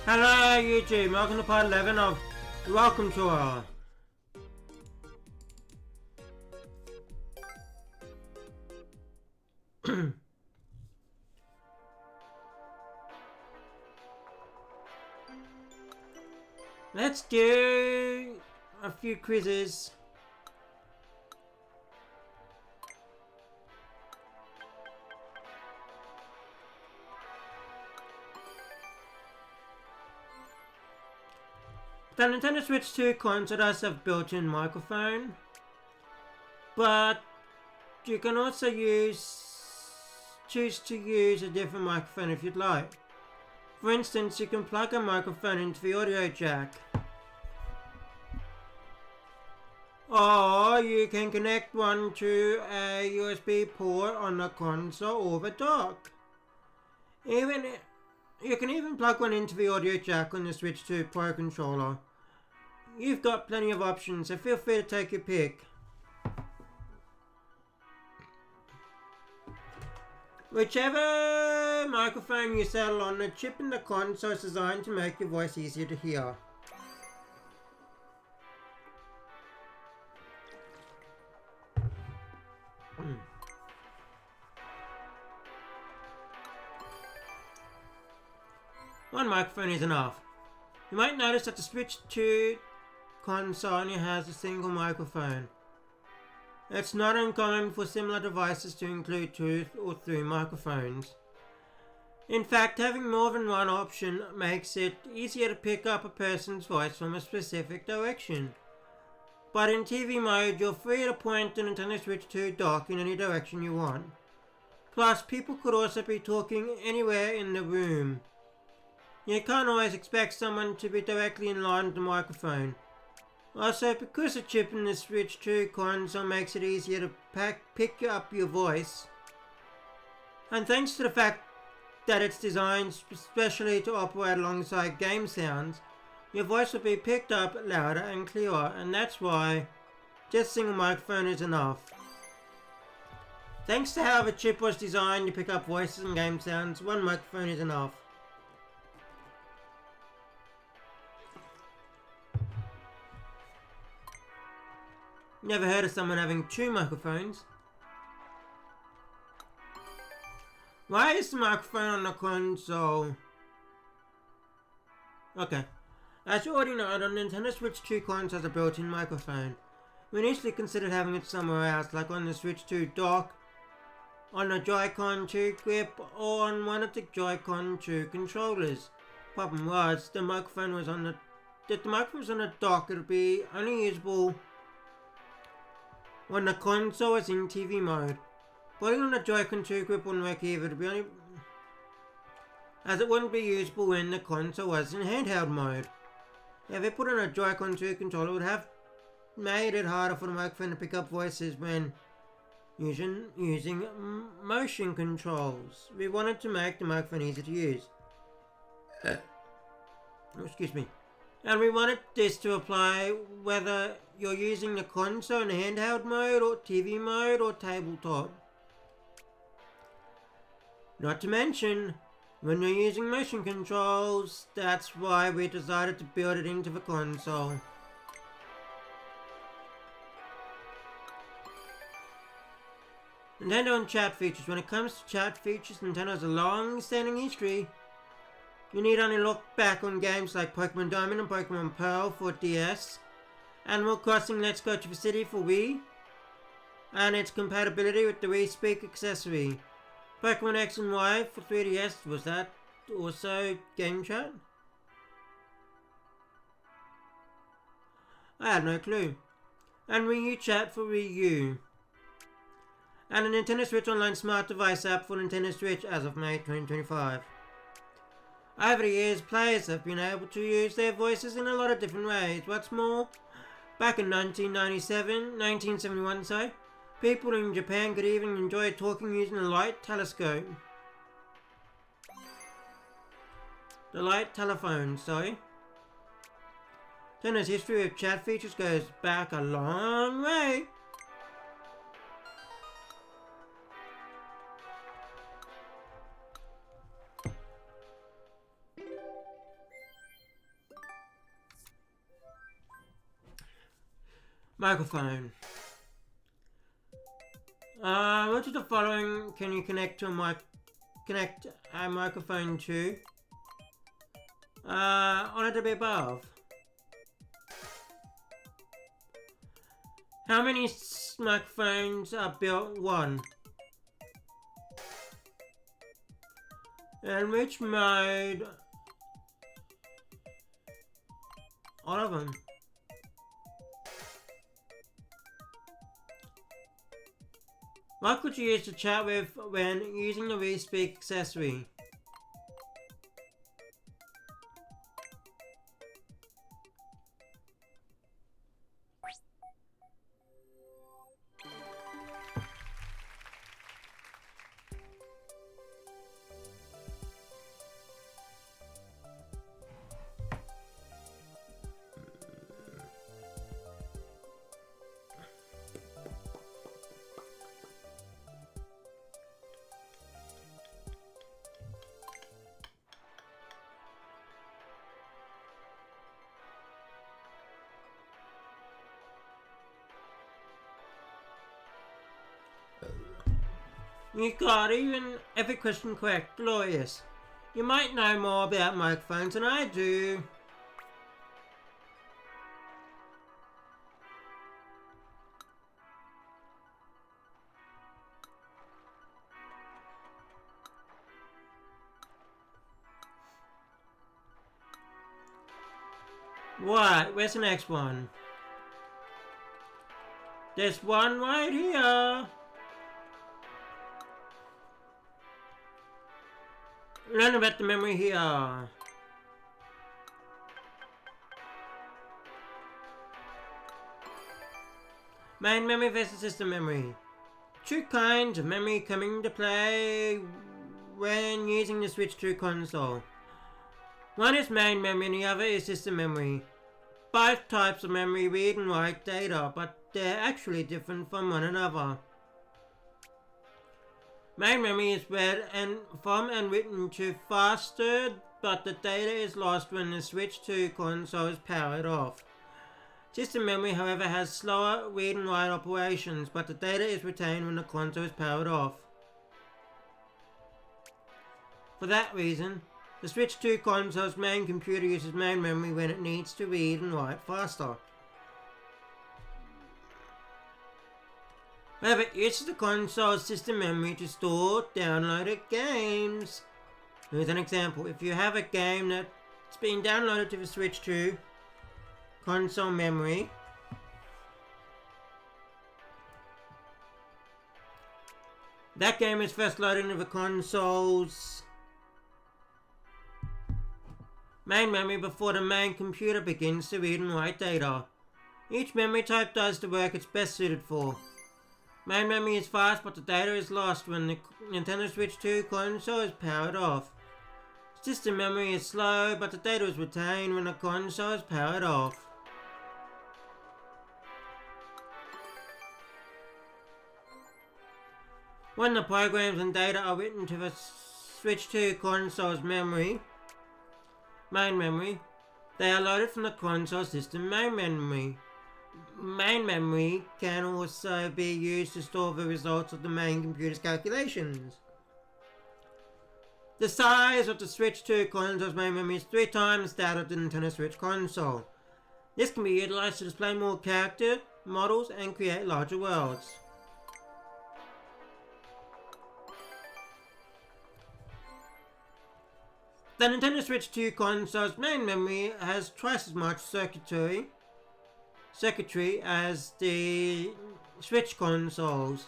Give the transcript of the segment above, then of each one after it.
Hello YouTube, welcome to part 11 of Welcome Tour. Let's do a few quizzes. The Nintendo Switch 2 console does have built-in microphone, but you can also choose to use a different microphone if you'd like. For instance, you can plug a microphone into the audio jack, or you can connect one to a USB port on the console or the dock. You can even plug one into the audio jack on the Switch 2 Pro controller. You've got plenty of options, so feel free to take your pick. Whichever microphone you settle on, the chip in the console is designed to make your voice easier to hear. One microphone is enough. You might notice that the Switch 2 console only has a single microphone. It's not uncommon for similar devices to include 2 or 3 microphones. In fact, having more than one option makes it easier to pick up a person's voice from a specific direction. But in TV mode, you're free to point the Nintendo Switch 2 dock in any direction you want. Plus, people could also be talking anywhere in the room. You can't always expect someone to be directly in line with the microphone. Also, because the chip in the Switch 2 console makes it easier to pick up your voice, and thanks to the fact that it's designed specially to operate alongside game sounds, your voice will be picked up louder and clearer, and that's why just a single microphone is enough. Thanks to how the chip was designed to pick up voices and game sounds, one microphone is enough. Never heard of someone having 2 microphones. Why is the microphone on the console? Okay. As you already know, the Nintendo Switch 2 console has a built-in microphone. We initially considered having it somewhere else, like on the Switch 2 dock, on the Joy-Con 2 grip, or on one of the Joy-Con 2 controllers. Problem was, the microphone was on the dock. It would be only usable when the console is in TV mode. Putting on the Joy-Con 2 grip wouldn't work either, as it wouldn't be usable when the console was in handheld mode. If it put on a Joy-Con 2 controller, it would have made it harder for the microphone to pick up voices when using motion controls. We wanted to make the microphone easy to use. Excuse me. And we wanted this to apply whether you're using the console in handheld mode or TV mode or tabletop. Not to mention, when you're using motion controls, that's why we decided to build it into the console. Nintendo and chat features. When it comes to chat features, Nintendo has a long-standing history. You need only look back on games like Pokemon Diamond and Pokemon Pearl for DS, Animal Crossing Let's Go to the City for Wii, and its compatibility with the Wii Speak accessory. Pokemon X and Y for 3DS, was that also game chat? I had no clue. And Wii U chat for Wii U. And a Nintendo Switch Online Smart Device app for Nintendo Switch as of May 2025. Over the years, players have been able to use their voices in a lot of different ways. What's more, back in 1971, people in Japan could even enjoy talking using a light telescope. The light telephone, sorry. Nintendo's history of chat features goes back a long way. Microphone. Which of the following can you connect a microphone to? On it to be above. How many microphones are built? One. And which mode? All of them. What could you use to chat with when using the WeSpeak accessory? You got even every question correct. Glorious. You might know more about microphones than I do. Right, where's the next one? There's one right here. Learn about the memory here. Main memory versus system memory. Two kinds of memory coming into play when using the Switch 2 console. One is main memory and the other is system memory. Both types of memory read and write data, but they're actually different from one another. Main memory is read from and written to faster, but the data is lost when the Switch 2 console is powered off. System memory, however, has slower read and write operations, but the data is retained when the console is powered off. For that reason, the Switch 2 console's main computer uses main memory when it needs to read and write faster. However, it uses the console's system memory to store downloaded games. Here's an example. If you have a game that's been downloaded to the Switch 2 console memory, that game is first loaded into the console's main memory before the main computer begins to read and write data. Each memory type does the work it's best suited for. Main memory is fast, but the data is lost when the Nintendo Switch 2 console is powered off. System memory is slow, but the data is retained when the console is powered off. When the programs and data are written to the Switch 2 console's main memory, they are loaded from the console system main memory. Main memory can also be used to store the results of the main computer's calculations. The size of the Switch 2 console's main memory is 3 times that of the Nintendo Switch console. This can be utilized to display more character models and create larger worlds. The Nintendo Switch 2 console's main memory has twice as much circuitry as the Switch consoles.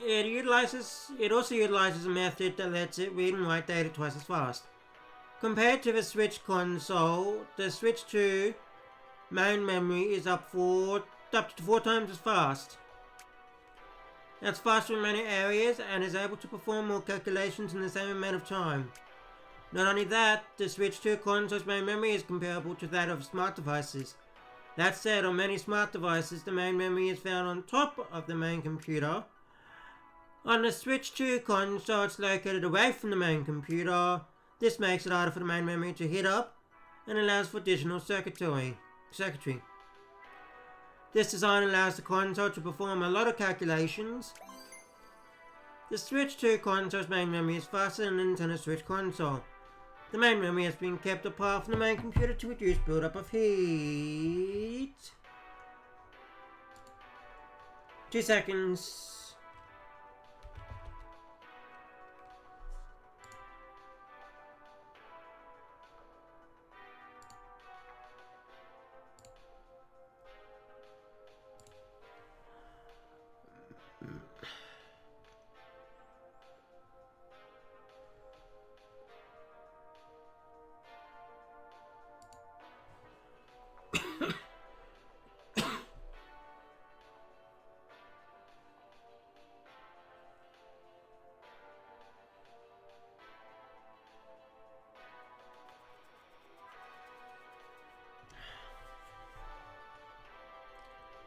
It also utilizes a method that lets it read and write data twice as fast. Compared to the Switch console, the Switch 2 main memory is up to 4 times as fast. That's faster in many areas and is able to perform more calculations in the same amount of time. Not only that, the Switch 2 console's main memory is comparable to that of smart devices. That said, on many smart devices, the main memory is found on top of the main computer. On the Switch 2 console, it's located away from the main computer. This makes it harder for the main memory to heat up and allows for additional circuitry. This design allows the console to perform a lot of calculations. The Switch 2 console's main memory is faster than the Nintendo Switch console. The main memory has been kept apart from the main computer to reduce build-up of heat. 2 seconds.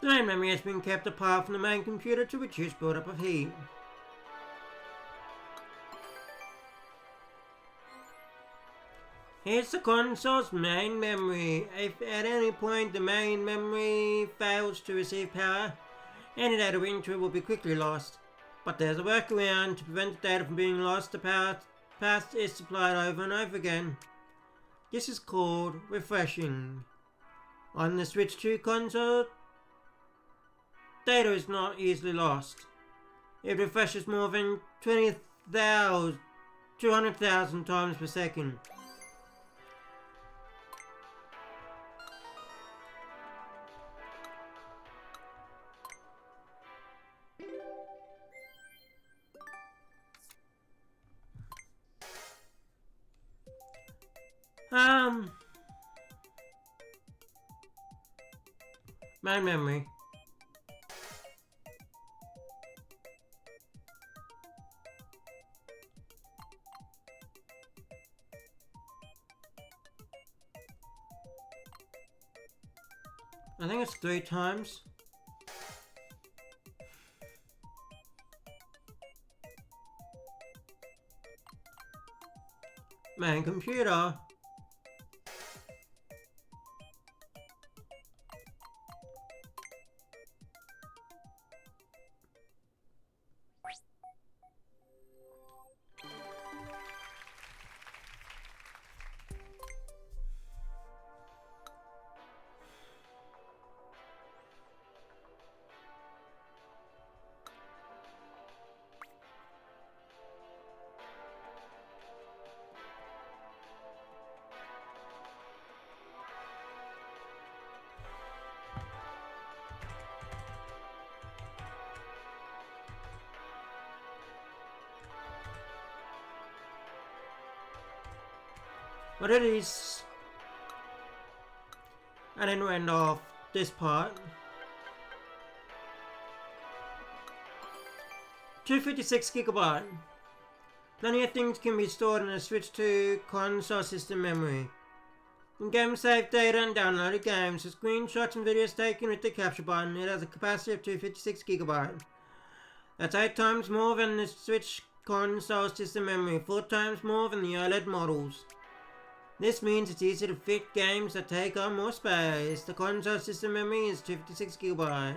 The main memory has been kept apart from the main computer to reduce build-up of heat. Here's the console's main memory. If at any point the main memory fails to receive power, any data into it will be quickly lost. But there's a workaround to prevent the data from being lost. The power path is supplied over and over again. This is called refreshing. On the Switch 2 console, data is not easily lost. It refreshes more than 200,000 times per second. Main memory. I think it's 3 times. Main computer. But it is, and then we end off this part. 256GB. Plenty of things can be stored in a Switch 2 console system memory. In-game save data and downloaded games, the screenshots and videos taken with the capture button. It has a capacity of 256GB. That's 8 times more than the Switch console system memory, 4 times more than the OLED models. This means it's easy to fit games that take up more space. The console system memory is 256GB.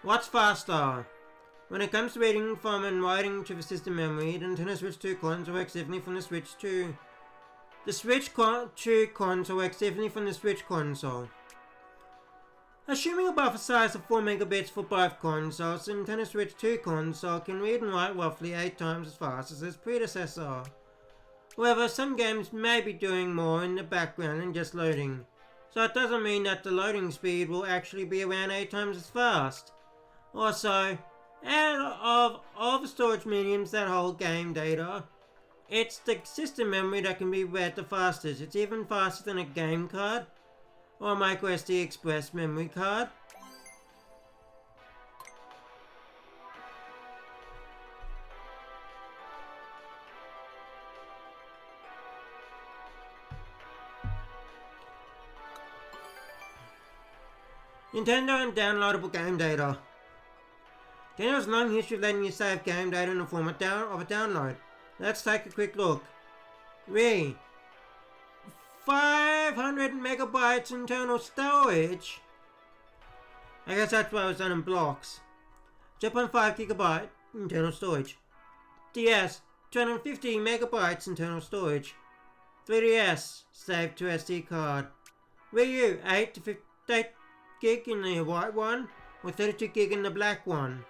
What's faster? When it comes to reading from and writing to the system memory, the Nintendo Switch 2 console works differently from the Switch 2. The Switch 2 console works differently from the Switch console. Assuming a buffer size of 4 megabits for both consoles, the Nintendo Switch 2 console can read and write roughly 8 times as fast as its predecessor. However, some games may be doing more in the background than just loading, so it doesn't mean that the loading speed will actually be around 8 times as fast. Also, out of all the storage mediums that hold game data, it's the system memory that can be read the fastest. It's even faster than a game card or a microSD Express memory card. Nintendo and downloadable game data. Nintendo has a long history of letting you save game data in the form of a download. Let's take a quick look. 500 megabytes internal storage. I guess that's why it was done in blocks. 0.5 gigabyte internal storage. DS, 250 megabytes internal storage. 3DS, saved to SD card. Wii U, 8 to 58 gig in the white one, or 32 gig in the black one.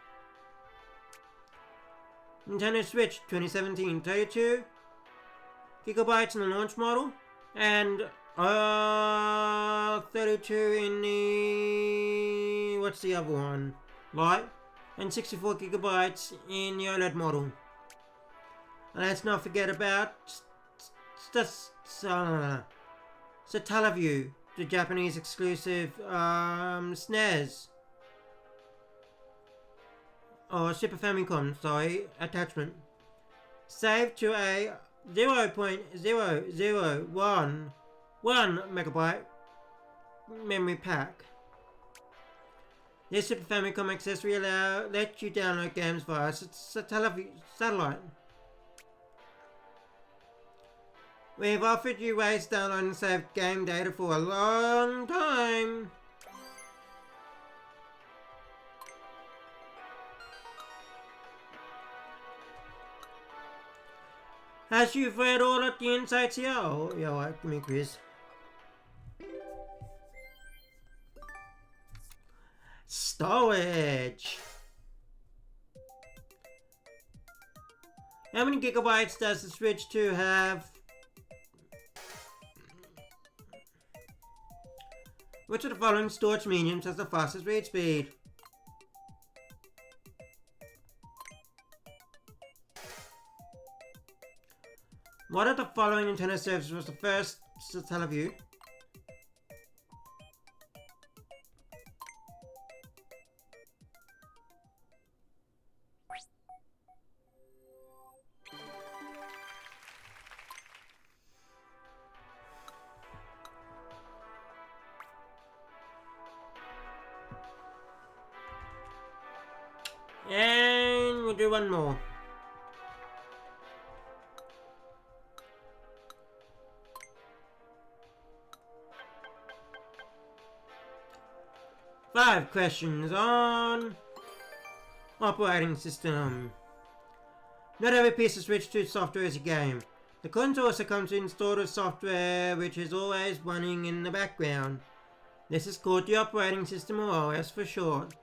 Nintendo Switch 2017, 32 gigabytes in the launch model, and 32 in the, what's the other one? Lite, and 64 gigabytes in the OLED model. And let's not forget about Satellaview, the Japanese exclusive SNES. Or Super Famicom, sorry, attachment. Saved to a 0.0011 megabyte memory pack. This Super Famicom accessory lets you download games via satellite. We've offered you ways to download and save game data for a long time. As you've read all of the insights here, oh, yeah, right, give me a quiz. Storage. How many gigabytes does the Switch 2 have? Which of the following storage mediums has the fastest read speed? What of the following Nintendo services was the first Satellaview? And we'll do one more. Five questions on operating system. Not every piece of Switch 2 software is a game. The console also comes installed with software which is always running in the background. This is called the operating system, or OS for short.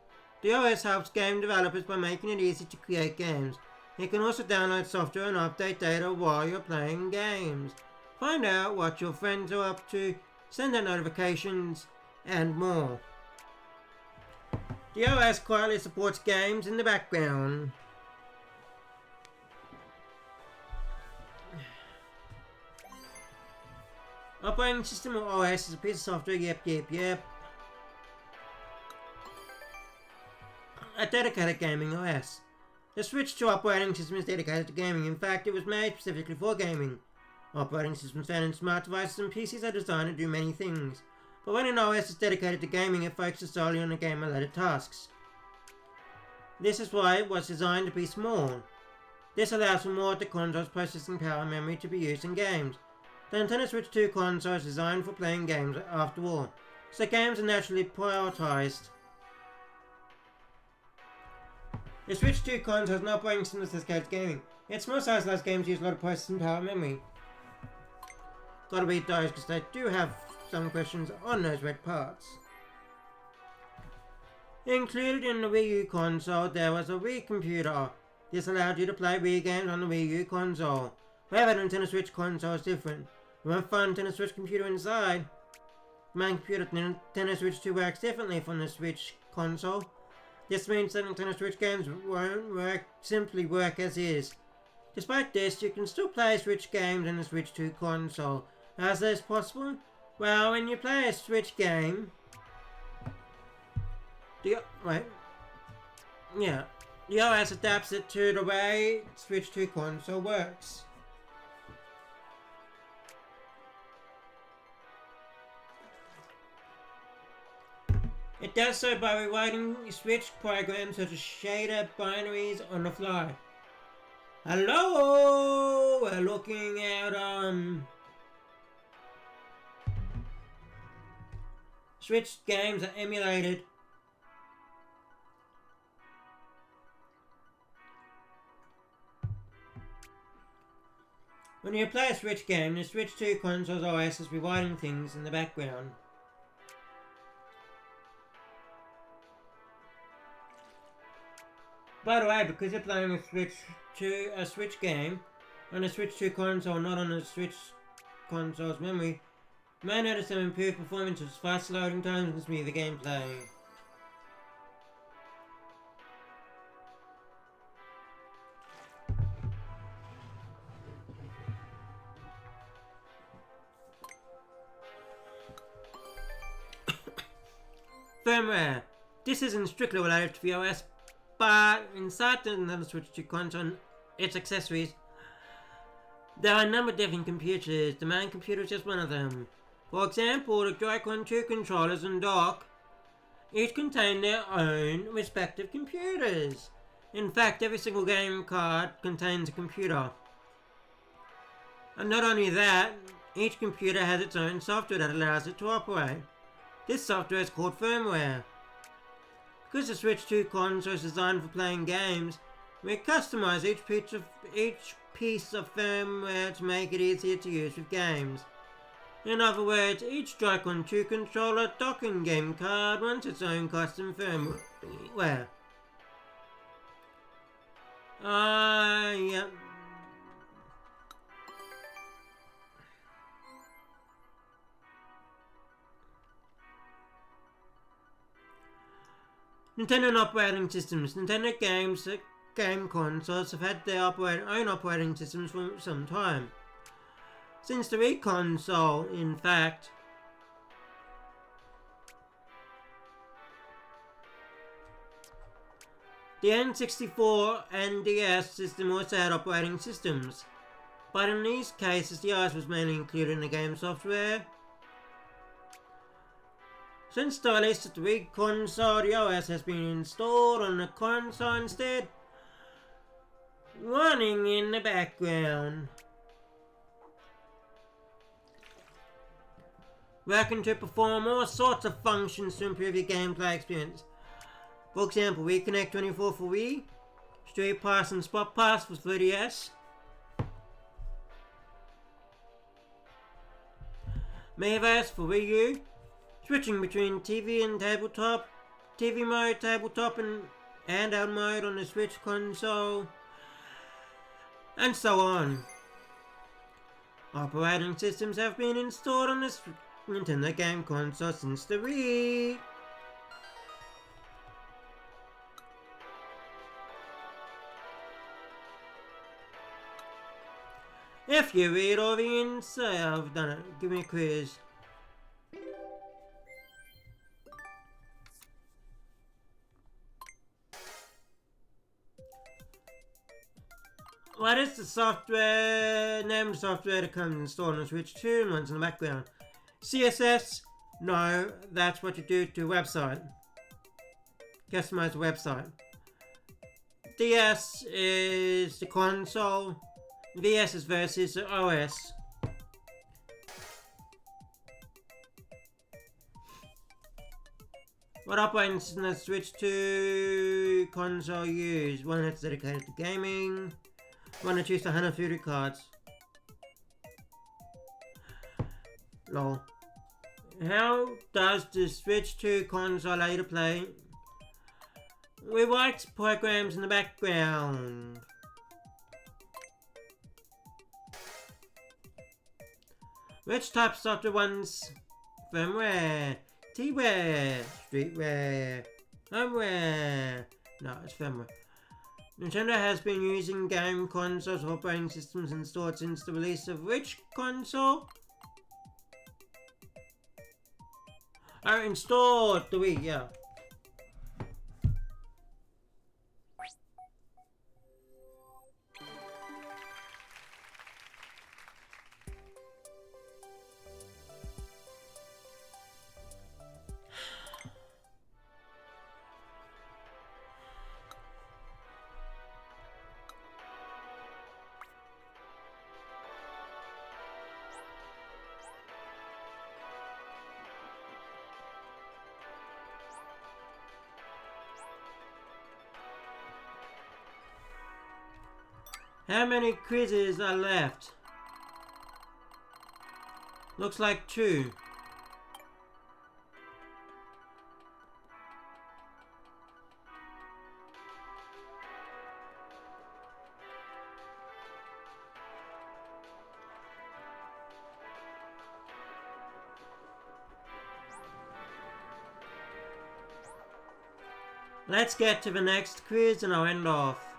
The OS helps game developers by making it easy to create games. You can also download software and update data while you're playing games. Find out what your friends are up to, send out notifications, and more. The OS quietly supports games in the background. Operating system, or OS, is a piece of software, yep. A dedicated gaming OS. The Switch 2 operating system is dedicated to gaming. In fact, it was made specifically for gaming. Operating systems found in smart devices and PCs are designed to do many things. But when an OS is dedicated to gaming, it focuses solely on the game-related tasks. This is why it was designed to be small. This allows for more of the console's processing power and memory to be used in games. The Nintendo Switch 2 console is designed for playing games after all, so games are naturally prioritized. The Switch 2 console has no operating system that dedicated to gaming. Its small size allows games to use a lot of processing power and memory. Gotta read those because they do have some questions on those red parts. Included in the Wii U console, there was a Wii computer. This allowed you to play Wii games on the Wii U console. However, the Nintendo Switch console is different. You won't find a Nintendo Switch computer inside. The main computer of the Nintendo Switch 2 works differently from the Switch console. This means that Nintendo Switch games won't simply work as is. Despite this, you can still play Switch games in the Switch 2 console. How is this possible? Well, when you play a Switch game, the OS adapts it to the way Switch 2 console works. It does so by rewriting Switch programs such as shader binaries on the fly. Hello! We're looking at Switch games are emulated. When you play a Switch game, the Switch 2 console's OS is rewinding things in the background. By the way, because you're playing a Switch game on a Switch 2 console, not on a Switch console's memory, you may notice some improved performances, faster loading times, and smoother gameplay. Firmware. This isn't strictly related to the OS, but inside the Switch 2 console and its accessories, there are a number of different computers. The main computer is just one of them. For example, the Joy-Con 2 controllers and dock each contain their own respective computers. In fact, every single game card contains a computer. And not only that, each computer has its own software that allows it to operate. This software is called firmware. Because the Switch 2 console is designed for playing games, we customize each piece of firmware to make it easier to use with games. In other words, each Joy-Con 2 controller, dock and game card wants its own custom firmware. Yeah. Nintendo operating systems. Nintendo game consoles have had their own operating systems for some time. Since the Wii console, in fact. The N64 and DS system also had operating systems, but in these cases the OS was mainly included in the game software. Since the release of the Wii console, the OS has been installed on the console instead, running in the background, working to perform all sorts of functions to improve your gameplay experience. For example, Wii Connect 24 for Wii, Street Pass and Spot Pass for 3DS, Miiverse for Wii U, switching between TV and tabletop, TV mode, tabletop and handheld mode on the Switch console, and so on. Operating systems have been installed on this Nintendo game console since the Wii. If you read all the inside, I've done it. Give me a quiz. What is the software? Name of the software that comes installed on the Switch 2 and runs in the background. CSS? No, that's what you do to a website. Customize the website. DS is the console. VS is versus the OS. What operating system does Switch 2 console use? One that's dedicated to gaming. One that uses 150 cards. Lol. How does the Switch 2 console allow you to play? We write programs in the background. Which type of software runs firmware? T-ware, streetware, homeware. No, it's firmware. Nintendo has been using game consoles operating systems installed since the release of which console? Oh, installed the Wii, yeah. How many quizzes are left? Looks like 2. Let's get to the next quiz and I'll end off.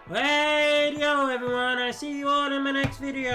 Radio everyone, I see you all in my next video.